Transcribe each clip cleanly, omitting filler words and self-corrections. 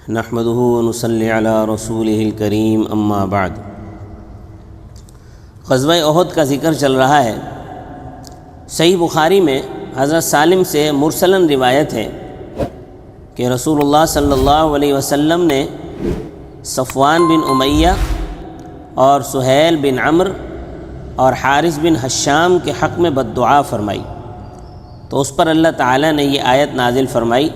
نحمده ونصلی علی رسولہ الکریم اما بعد۔ غزوہ احد کا ذکر چل رہا ہے۔ صحیح بخاری میں حضرت سالم سے مرسلاً روایت ہے کہ رسول اللہ صلی اللہ علیہ وسلم نے صفوان بن امیہ اور سہیل بن عمرو اور حارث بن حشام کے حق میں بد دعا فرمائی، تو اس پر اللہ تعالیٰ نے یہ آیت نازل فرمائی،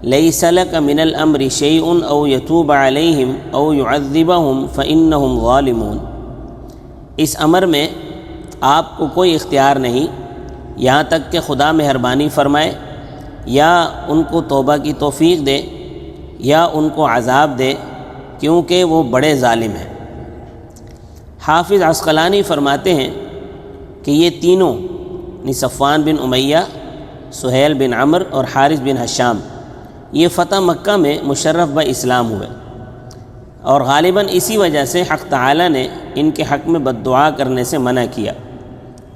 لیس لک من الامر شیء او یتوب علیہم او یعذبہم فانہم ظالمون۔ اس امر میں آپ کو کوئی اختیار نہیں یہاں تک کہ خدا مہربانی فرمائے یا ان کو توبہ کی توفیق دے یا ان کو عذاب دے، کیونکہ وہ بڑے ظالم ہیں۔ حافظ عسقلانی فرماتے ہیں کہ یہ تینوں صفوان بن امیہ، سہیل بن عمرو اور حارث بن حشام یہ فتح مکہ میں مشرف باسلام ہوئے، اور غالباً اسی وجہ سے حق تعالی نے ان کے حق میں بد دعا کرنے سے منع کیا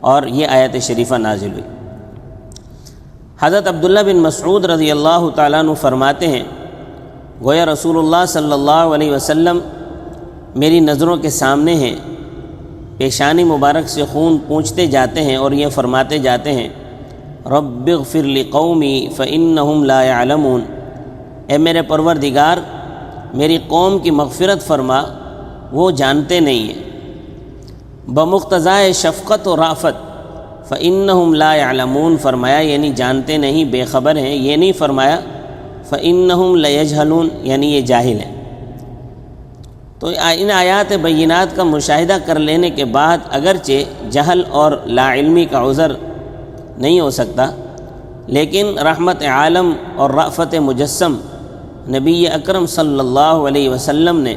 اور یہ آیت شریفہ نازل ہوئی۔ حضرت عبداللہ بن مسعود رضی اللہ تعالیٰ عنہ فرماتے ہیں، گویا رسول اللہ صلی اللہ علیہ وسلم میری نظروں کے سامنے ہیں، پیشانی مبارک سے خون پونچھتے جاتے ہیں اور یہ فرماتے جاتے ہیں، رب اغفر لقومی فإنہم لا يعلمون، اے میرے پروردگار میری قوم کی مغفرت فرما، وہ جانتے نہیں ہیں۔ بمقتضائے شفقت و رافت فإنہم لا يعلمون فرمایا، یعنی جانتے نہیں، بے خبر ہیں، یہ نہیں فرمایا فإنہم لیجہلون یعنی یہ جاہل ہیں۔ تو ان آیات بینات کا مشاہدہ کر لینے کے بعد اگرچہ جہل اور لا علمی کا عذر نہیں ہو سکتا، لیکن رحمت عالم اور رأفت مجسم نبی اکرم صلی اللہ علیہ وسلم نے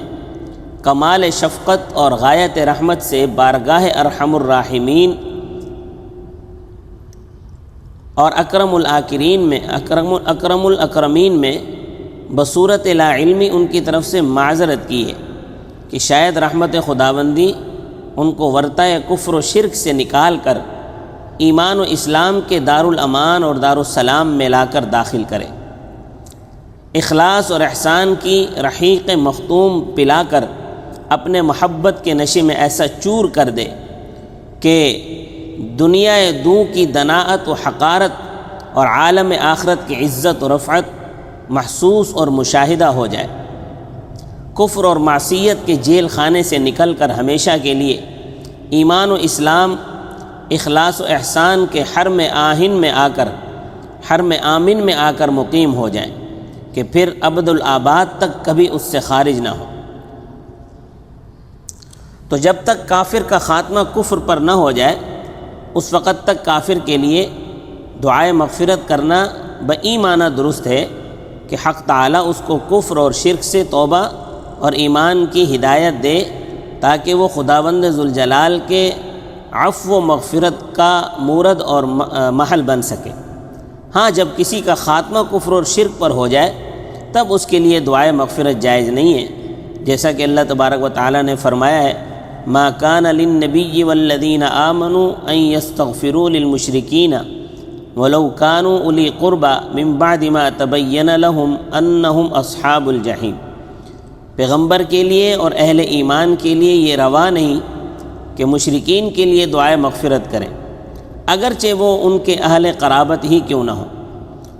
کمال شفقت اور غایت رحمت سے بارگاہ ارحم الراحمین اور اکرم الاکرین میں اکرم الاکرمین میں بصورت لا علمی ان کی طرف سے معذرت کی ہے کہ شاید رحمت خداوندی ان کو ورطۂ کفر و شرک سے نکال کر ایمان و اسلام کے دارالامان اور دارالسلام میں لا کر داخل کرے، اخلاص اور احسان کی رحیق مختوم پلا کر اپنے محبت کے نشے میں ایسا چور کر دے کہ دنیا دو کی دناعت و حقارت اور عالم آخرت کی عزت و رفعت محسوس اور مشاہدہ ہو جائے، کفر اور معصیت کے جیل خانے سے نکل کر ہمیشہ کے لیے ایمان و اسلام، اخلاص و احسان کے حرم آمن میں آ کر مقیم ہو جائیں کہ پھر ابد الآباد تک کبھی اس سے خارج نہ ہو۔ تو جب تک کافر کا خاتمہ کفر پر نہ ہو جائے اس وقت تک کافر کے لیے دعائے مغفرت کرنا بایمانہ درست ہے کہ حق تعالی اس کو کفر اور شرک سے توبہ اور ایمان کی ہدایت دے تاکہ وہ خداوند ذوالجلال کے عفو و مغفرت کا مورد اور محل بن سکے۔ ہاں، جب کسی کا خاتمہ کفر اور شرک پر ہو جائے تب اس کے لیے دعائے مغفرت جائز نہیں ہے، جیسا کہ اللہ تبارک و تعالی نے فرمایا ہے، ما کان للنبی والذین آمنوا ان یستغفروا للمشرکین ولو کانوا اولی قربى من بعد ما تبین لهم انہم اصحاب الجحیم۔ پیغمبر کے لیے اور اہل ایمان کے لیے یہ روا نہیں کہ مشرکین کے لیے دعائے مغفرت کریں، اگرچہ وہ ان کے اہل قرابت ہی کیوں نہ ہوں،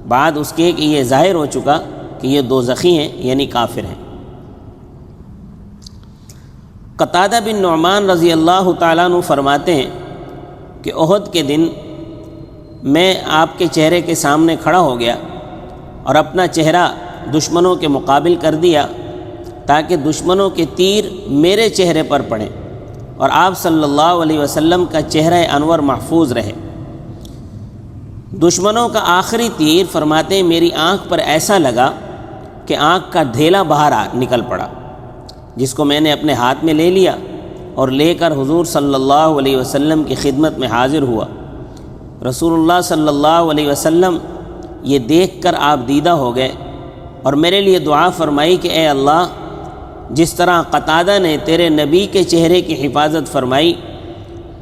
بعد اس کے کہ یہ ظاہر ہو چکا کہ یہ دوزخی ہیں یعنی کافر ہیں۔ قتادہ بن نعمان رضی اللہ تعالیٰ عنہ فرماتے ہیں کہ احد کے دن میں آپ کے چہرے کے سامنے کھڑا ہو گیا اور اپنا چہرہ دشمنوں کے مقابل کر دیا تاکہ دشمنوں کے تیر میرے چہرے پر پڑیں اور آپ صلی اللہ علیہ وسلم کا چہرہ انور محفوظ رہے۔ دشمنوں کا آخری تیر فرماتے ہیں میری آنکھ پر ایسا لگا کہ آنکھ کا ڈھیلا باہر نکل پڑا، جس کو میں نے اپنے ہاتھ میں لے لیا اور لے کر حضور صلی اللہ علیہ وسلم کی خدمت میں حاضر ہوا۔ رسول اللہ صلی اللہ علیہ وسلم یہ دیکھ کر آپ دیدہ ہو گئے اور میرے لیے دعا فرمائی کہ اے اللہ، جس طرح قتادہ نے تیرے نبی کے چہرے کی حفاظت فرمائی،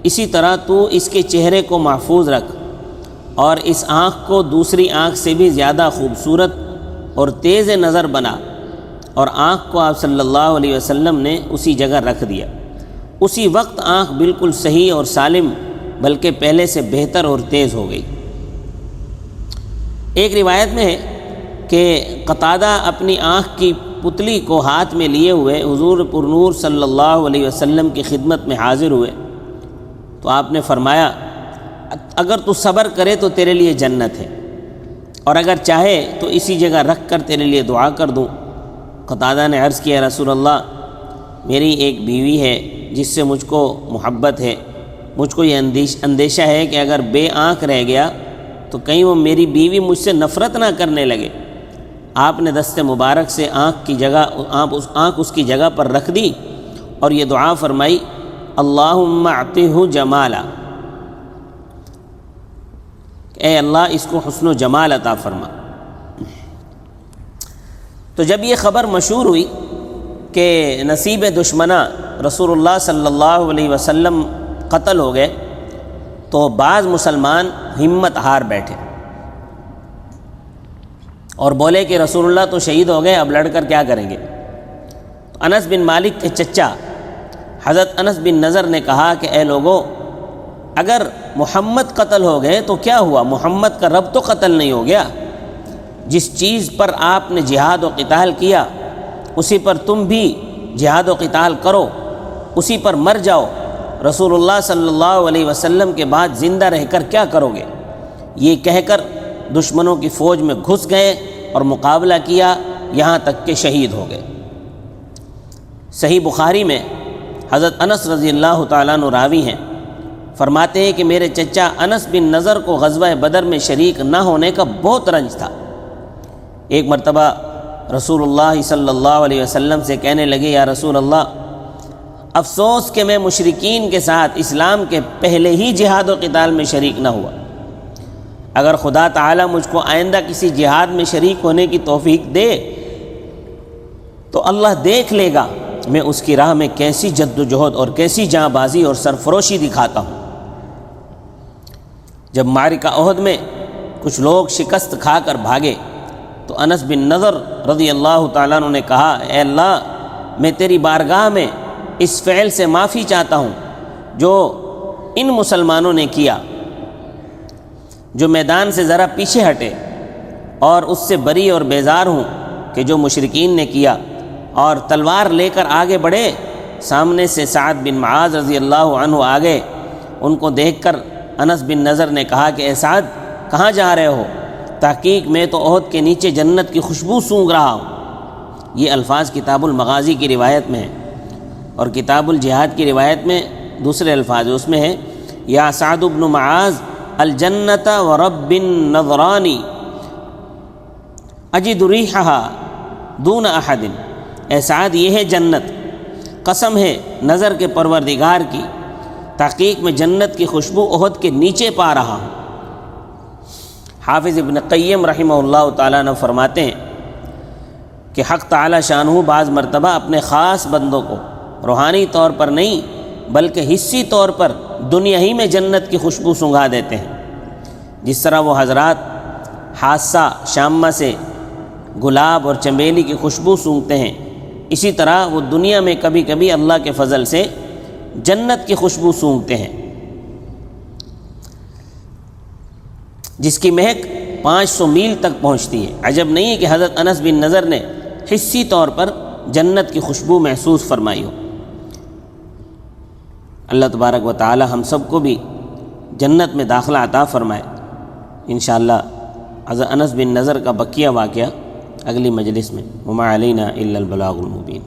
اسی طرح تو اس کے چہرے کو محفوظ رکھ اور اس آنکھ کو دوسری آنکھ سے بھی زیادہ خوبصورت اور تیز نظر بنا اور آنکھ کو آپ صلی اللہ علیہ وسلم نے اسی جگہ رکھ دیا۔ اسی وقت آنکھ بالکل صحیح اور سالم بلکہ پہلے سے بہتر اور تیز ہو گئی۔ ایک روایت میں ہے کہ قتادہ اپنی آنکھ کی پتلی کو ہاتھ میں لیے ہوئے حضور پر نور صلی اللہ علیہ وسلم کی خدمت میں حاضر ہوئے تو آپ نے فرمایا، اگر تو صبر کرے تو تیرے لیے جنت ہے، اور اگر چاہے تو اسی جگہ رکھ کر تیرے لیے دعا کر دوں۔ قتادہ نے عرض کیا، رسول اللہ، میری ایک بیوی ہے جس سے مجھ کو محبت ہے، مجھ کو یہ اندیشہ ہے کہ اگر بے آنکھ رہ گیا تو کہیں وہ میری بیوی مجھ سے نفرت نہ کرنے لگے۔ آپ نے دست مبارک سے آنکھ اس کی جگہ پر رکھ دی اور یہ دعا فرمائی، اللہم اعطہ جمالا، اے اللہ اس کو حسن و جمال عطا فرما۔ تو جب یہ خبر مشہور ہوئی کہ نصیب دشمنہ رسول اللہ صلی اللہ علیہ وسلم قتل ہو گئے تو بعض مسلمان ہمت ہار بیٹھے اور بولے کہ رسول اللہ تو شہید ہو گئے، اب لڑ کر کیا کریں گے؟ تو انس بن مالک کے چچا حضرت انس بن نضر نے کہا کہ اے لوگوں، اگر محمد قتل ہو گئے تو کیا ہوا؟ محمد کا رب تو قتل نہیں ہو گیا۔ جس چیز پر آپ نے جہاد و قتال کیا اسی پر تم بھی جہاد و قتال کرو، اسی پر مر جاؤ۔ رسول اللہ صلی اللہ علیہ وسلم کے بعد زندہ رہ کر کیا کرو گے؟ یہ کہہ کر دشمنوں کی فوج میں گھس گئے اور مقابلہ کیا، یہاں تک کہ شہید ہو گئے۔ صحیح بخاری میں حضرت انس رضی اللہ تعالیٰ عنہ راوی ہیں، فرماتے ہیں کہ میرے چچا انس بن نضر کو غزوہ بدر میں شریک نہ ہونے کا بہت رنج تھا۔ ایک مرتبہ رسول اللہ صلی اللہ علیہ وسلم سے کہنے لگے، یا رسول اللہ، افسوس کہ میں مشرکین کے ساتھ اسلام کے پہلے ہی جہاد و قتال میں شریک نہ ہوا۔ اگر خدا تعالی مجھ کو آئندہ کسی جہاد میں شریک ہونے کی توفیق دے تو اللہ دیکھ لے گا میں اس کی راہ میں کیسی جد و جہد اور کیسی جاں بازی اور سرفروشی دکھاتا ہوں۔ جب معرکہ احد میں کچھ لوگ شکست کھا کر بھاگے تو انس بن نضر رضی اللہ تعالیٰ عنہ نے کہا، اے اللہ، میں تیری بارگاہ میں اس فعل سے معافی چاہتا ہوں جو ان مسلمانوں نے کیا، جو میدان سے ذرا پیچھے ہٹے، اور اس سے بری اور بیزار ہوں کہ جو مشرکین نے کیا اور تلوار لے کر آگے بڑھے۔ سامنے سے سعد بن معاذ رضی اللہ عنہ آگے، ان کو دیکھ کر انس بن نضر نے کہا کہ اے سعد، کہاں جا رہے ہو؟ تحقیق میں تو احد کے نیچے جنت کی خوشبو سونگھ رہا ہوں۔ یہ الفاظ کتاب المغازی کی روایت میں ہیں، اور کتاب الجہاد کی روایت میں دوسرے الفاظ اس میں ہے، یا سعد بن معاذ الجنت ورب النظرانی اجد ریحہا دون احد، اے سعد یہ ہے جنت، قسم ہے نظر کے پروردگار کی، تحقیق میں جنت کی خوشبو احد کے نیچے پا رہا ہوں۔ حافظ ابن قیم رحمہ اللہ تعالیٰ نے فرماتے ہیں کہ حق تعالی شانہ بعض مرتبہ اپنے خاص بندوں کو روحانی طور پر نہیں بلکہ حصی طور پر دنیا ہی میں جنت کی خوشبو سنگھا دیتے ہیں۔ جس طرح وہ حضرات حادثہ شامہ سے گلاب اور چمیلی کی خوشبو سونگھتے ہیں، اسی طرح وہ دنیا میں کبھی کبھی اللہ کے فضل سے جنت کی خوشبو سونگھتے ہیں، جس کی مہک 500 میل تک پہنچتی ہے۔ عجب نہیں ہے کہ حضرت انس بن نضر نے حصی طور پر جنت کی خوشبو محسوس فرمائی ہو۔ اللہ تبارک و تعالی ہم سب کو بھی جنت میں داخلہ عطا فرمائے۔ انشاءاللہ حضرت انس بن نضر کا بقیہ واقعہ اگلی مجلس میں۔ وما علینا الا البلاغ المبین۔